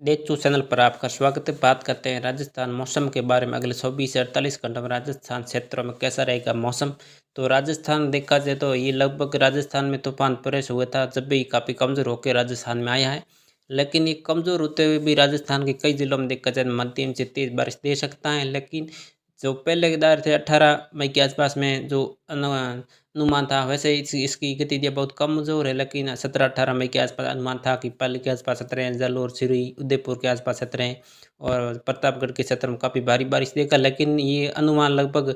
देचू channel पर आपका स्वागत है। बात करते हैं राजस्थान मौसम के बारे में। अगले 24 से 48 घंटों में राजस्थान क्षेत्रों में कैसा रहेगा मौसम। तो राजस्थान देखा जाए तो ये लगभग राजस्थान में तूफान पेश हुआ था, जब भी काफ़ी कमज़ोर होकर राजस्थान में आया है। लेकिन ये कमज़ोर होते हुए भी राजस्थान के कई जिलों में देखा जाए मध्यम से तेज़ बारिश दे सकता है। लेकिन जो पहले के दायर थे 18 मई के आसपास में जो अनुमान था, वैसे इसकी गतिविधियाँ बहुत कमज़ोर है। लेकिन 17-18 मई के आसपास अनुमान था कि पाली के आसपास 17 जलोर, सिरी, उदयपुर के आसपास 17 और प्रतापगढ़ के क्षेत्र में काफ़ी भारी बारिश देखा। लेकिन ये अनुमान लगभग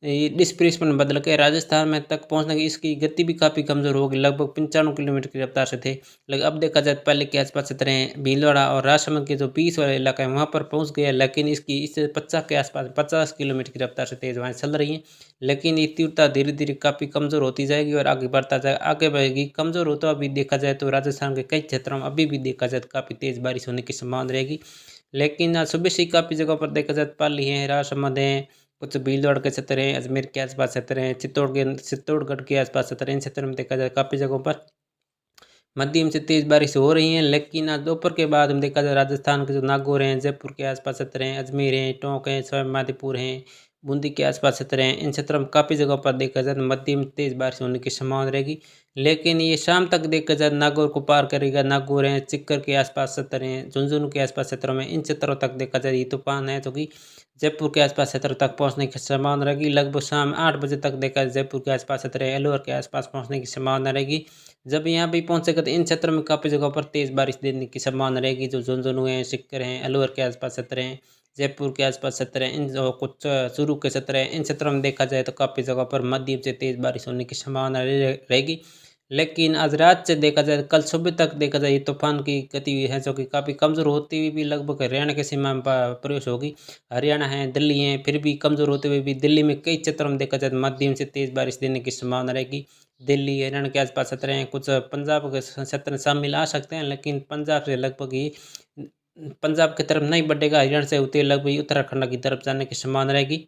ये डिस्प्लेसमेंट में बदल के राजस्थान में तक पहुंचने की इसकी गति भी काफ़ी कमज़ोर होगी, लगभग 95 किलोमीटर की रफ्तार से थे। लेकिन अब देखा जाए पहले के आसपास 17 भीलवाड़ा और राजसमंद के जो 20 वाला इलाका है वहाँ पर पहुँच गया। लेकिन इसकी इससे 50 के आसपास 50 किलोमीटर की रफ्तार से तेज़ हवाएं चल रही हैं। लेकिन ये तीव्रता धीरे धीरे काफ़ी कमज़ोर होती जाएगी और आगे बढ़ता जाए आगे बढ़ेगी। कमज़ोर होता अभी देखा जाए तो राजस्थान के कई क्षेत्रों में अभी भी देखा जाए तो काफ़ी तेज़ बारिश होने की संभावना रहेगी। लेकिन आज सुबह से ही काफ़ी जगहों पर देखा जाए पाली है, राजसमंद है, कुछ भीलवाड़ा के क्षेत्र हैं, अजमेर के आसपास क्षेत्र हैं, चित्तौड़गढ़ के आसपास क्षेत्र हैं। इन क्षेत्रों में देखा जाए काफ़ी जगहों पर मध्यम से तेज़ बारिश हो रही है। लेकिन आज दोपहर के बाद हम देखा जाए राजस्थान के जो नागौर हैं, जयपुर के आसपास क्षेत्र हैं, अजमेर हैं, टोंक हैं, सवाईमाधोपुर हैं, बूंदी के आसपास क्षेत्र हैं। इन क्षेत्रों में काफ़ी जगहों पर देखा जाए तो मध्यम तेज़ बारिश होने की संभावना रहेगी। लेकिन ये शाम तक देखा जाए नागौर को पार करेगा। नागौर हैं, चिक्कर के आसपास क्षेत्र हैं, झुंझुनू के आसपास क्षेत्रों में, इन क्षेत्रों तक देखा जाए ये तूफान है जो कि जयपुर के आसपास क्षेत्र तक पहुंचने की संभावना रहेगी। लगभग शाम 8 बजे तक देखा जाए जयपुर के आसपास क्षेत्र है, अलवर के आसपास पहुंचने की संभावना रहेगी। जब यहाँ भी पहुंचेगा तो इन क्षेत्रों में काफ़ी जगहों पर तेज़ बारिश देने की संभावना रहेगी। जो झुंझुनू हैं, सिक्कर हैं, अलवर के आसपास क्षेत्र हैं, जयपुर के आसपास क्षेत्र हैं, इन जो कुछ चूरू के क्षेत्र हैं, इन क्षेत्रों में देखा जाए तो काफ़ी जगहों पर मध्यम से तेज़ बारिश होने की संभावना रहेगी। लेकिन आज रात से देखा जाए कल सुबह तक देखा जाए ये तूफान की गति है जो कि काफ़ी कमज़ोर होती हुई भी लगभग हरियाणा की सीमा में प्रवेश होगी। हरियाणा है, दिल्ली है, फिर भी कमज़ोर होते हुए भी दिल्ली में कई क्षेत्रों में देखा जाए मध्यम से तेज़ बारिश देने की संभावना रहेगी। दिल्ली, हरियाणा के आसपास क्षेत्र हैं, कुछ पंजाब के क्षेत्र शामिल आ सकते हैं। लेकिन पंजाब से लगभग ही पंजाब की तरफ नहीं बढ़ेगा, हरियाणा से होते लगभग उत्तराखंड की तरफ जाने की संभावना रहेगी।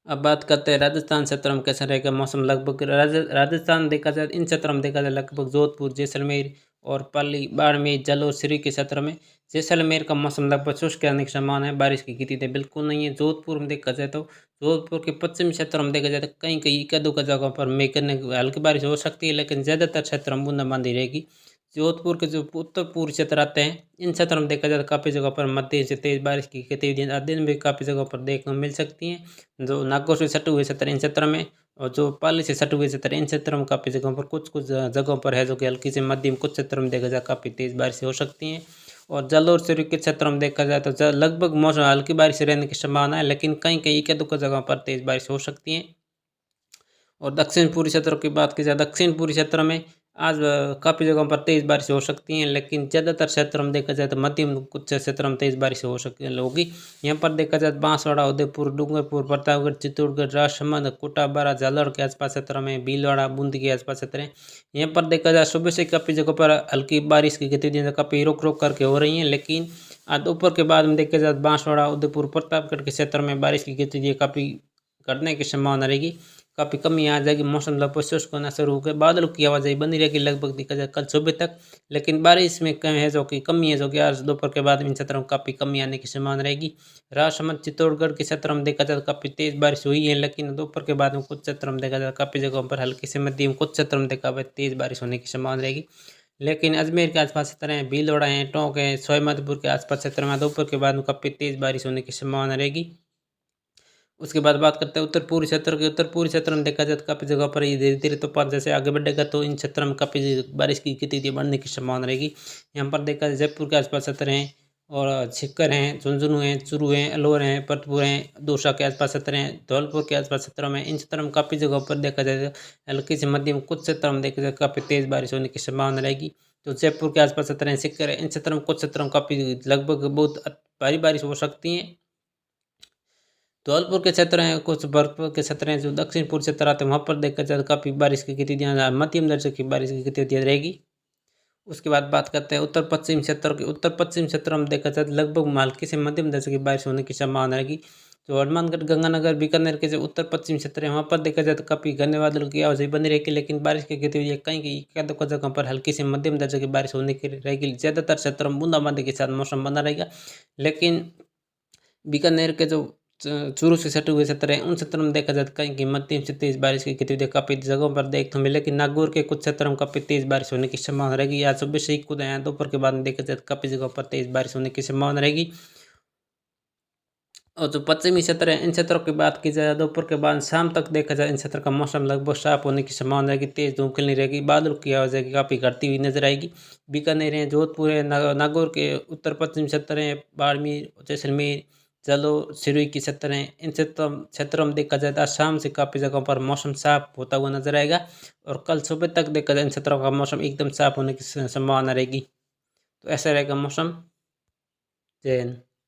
अब बात करते हैं राजस्थान क्षेत्र में कैसा रहेगा मौसम। लगभग राजस्थान देखा जाए इन क्षेत्रों में देखा जाए लगभग जोधपुर, जैसलमेर और पाली, बाड़मेर, जलोर, सिरी के क्षेत्र में जैसलमेर का मौसम लगभग शुष्क रहने की संभावना है। बारिश की गति बिल्कुल नहीं है। जोधपुर में देखा जाए तो जोधपुर के पश्चिमी क्षेत्रों में देखा जाए तो कहीं कहीं इक्का दुक्का जगहों पर मेघ हल्की बारिश हो सकती है, लेकिन ज़्यादातर क्षेत्रों में बूंदाबांदी रहेगी। जोधपुर के जो उत्तर पूर्वी क्षेत्र आते हैं इन क्षेत्रों में देखा जाए तो काफ़ी जगहों पर मध्यम से तेज़ बारिश की गतिविधियाँ आज दिन भी काफ़ी जगहों पर देखने को मिल सकती हैं। जो नागौर से सटे हुए क्षेत्र इन क्षेत्रों में और जो पाली से सटे हुए क्षेत्र इन क्षेत्रों में काफ़ी जगहों पर कुछ कुछ जगहों पर है जो कि हल्की से मध्यम, कुछ क्षेत्रों में देखा जाए काफ़ी तेज़ बारिश हो सकती हैं। और जलोर सिरी के क्षेत्रों में देखा जाए तो लगभग मौसम हल्की बारिश रहने की संभावना है, लेकिन कहीं कहीं एक दो जगहों पर तेज़ बारिश हो सकती है। और दक्षिण पूर्वी क्षेत्रों की बात की जाए दक्षिण पूर्वी क्षेत्र में आज काफ़ी जगहों पर तेज़ बारिश हो सकती हैं, लेकिन ज़्यादातर क्षेत्रों में देखा जाए तो मध्यम कुछ क्षेत्रों में तेज़ बारिश होगी। यहाँ पर देखा जाए बांसवाड़ा, उदयपुर, डूंगरपुर, प्रतापगढ़, चित्तौड़गढ़, राजसमंद, कोटा, बारा, जालौर के आसपास क्षेत्रों में, भीलवाड़ा, बूंदी के आसपास क्षेत्र हैं। यहाँ पर देखा जाए सुबह से काफ़ी जगहों पर हल्की बारिश की गतिविधियाँ काफ़ी रुक रुक करके हो रही हैं, लेकिन आज दोपहर के बाद में देखा जाए बांसवाड़ा, उदयपुर, प्रतापगढ़ के क्षेत्र में बारिश की गतिविधियाँ काफ़ी घटने की संभावना रहेगी। काफ़ी कमी आ जाएगी। मौसम लगभग शुष्क होना शुरू हो गया, बादलों की आवाजाही बनी रहेगी लगभग देखा जाए कल सुबह तक। लेकिन बारिश में कम है जो कि कमी है जो कि आज दोपहर के बाद इन क्षेत्रों में काफ़ी कमी आने की संभावना रहेगी। राजसमंद, चित्तौड़गढ़ के क्षेत्रों में देखा जाए काफ़ी तेज़ बारिश हुई है, लेकिन दोपहर के बाद में कुछ क्षेत्रों में देखा जाए काफ़ी जगहों पर हल्की से मध्यम, कुछ क्षेत्रों में देखा जाए तेज़ बारिश होने की संभावना रहेगी। लेकिन अजमेर के आसपास क्षेत्र हैं, भीलवाड़ा हैं, टोंक हैं, सवाईमाधोपुर के आसपास क्षेत्र में दोपहर के बाद में काफ़ी तेज़ बारिश होने की संभावना रहेगी। उसके बाद बात करते हैं उत्तर पूर्वी क्षेत्र के। उत्तर पूर्वी क्षेत्र में देखा जाए तो काफ़ी जगह पर ये धीरे धीरे तूफान जैसे आगे बढ़ेगा तो इन क्षेत्रों में काफ़ी बारिश की गतिविधि बढ़ने की संभावना रहेगी। यहाँ पर देखा जाए जयपुर के आसपास क्षेत्र हैं और सिक्कर हैं, झुंझुनू हैं, चूरू हैं, अलवर हैं, परतपुर हैं, दौसा के आसपास क्षेत्र हैं, धौलपुर के आसपास क्षेत्रों में, इन क्षेत्रों में काफ़ी जगहों पर देखा जाए तो हल्की से मध्यम, कुछ क्षेत्रों में देखा जाए काफ़ी तेज़ बारिश होने की संभावना रहेगी। तो जयपुर के आसपास क्षेत्र हैं, सिक्कर है, इन क्षेत्रों में कुछ क्षेत्रों में काफ़ी लगभग बहुत भारी बारिश हो सकती है। धौलपुर के क्षेत्र हैं, कुछ बर्फपुर के क्षेत्र हैं जो दक्षिण पूर्व क्षेत्र आते हैं, वहाँ पर देखा जाए काफ़ी बारिश की गतिविधियाँ मध्यम दर्जे की बारिश की गतिविधियाँ रहेगी। उसके बाद बात करते हैं उत्तर पश्चिम क्षेत्र की। उत्तर पश्चिम क्षेत्र में देखा जाए लगभग हल्की से मध्यम दर्जे की बारिश होने की संभावना रहेगी। जो हनुमानगढ़, गंगानगर, बीकानेर के जो उत्तर पश्चिम क्षेत्र है वहाँ पर देखा जाए तो काफ़ी घने बादलों की आवाजाही बनी रहेगी, लेकिन बारिश की गतिविधि कहीं कहीं एक-दो जगह पर हल्की से मध्यम दर्जे की बारिश होने की रहेगी। ज़्यादातर क्षेत्रों में बूंदाबांदी के साथ मौसम बना रहेगा, लेकिन बीकानेर के जो चूरू से सटे हुए क्षेत्र हैं उन क्षेत्रों में देखा जाए तो कहीं की मध्यम से तेज बारिश की गतिविधि काफ़ी जगहों पर देखने को मिले, लेकिन नागौर के कुछ क्षेत्रों में काफ़ी तेज बारिश होने की संभावना रहेगी। आज सुबह से ही खुद यहाँ दोपहर के बाद देखा जाए तो काफ़ी जगहों पर तेज बारिश होने की संभावना रहेगी। और जो पश्चिमी क्षेत्र है इन क्षेत्रों की बात की जाए, दोपहर के बाद शाम तक देखा जाए इन क्षेत्र का मौसम लगभग साफ होने की संभावना रहेगी। तेज धूप खिलनी रहेगी, बादलों की आवाजाही काफ़ी घटती हुई नजर आएगी। बीकानेर है, जोधपुर है, नागौर के उत्तर पश्चिम क्षेत्र हैं, बाड़मेर, जैसलमेर, जालौर, सिरोही के क्षेत्र हैं, इन क्षेत्रों में देखा जाए तो आज शाम से काफ़ी जगहों पर मौसम साफ होता हुआ नजर आएगा, और कल सुबह तक देखा जाए इन क्षेत्रों का मौसम एकदम साफ होने की संभावना रहेगी। तो ऐसा रहेगा मौसम। जय हिंद।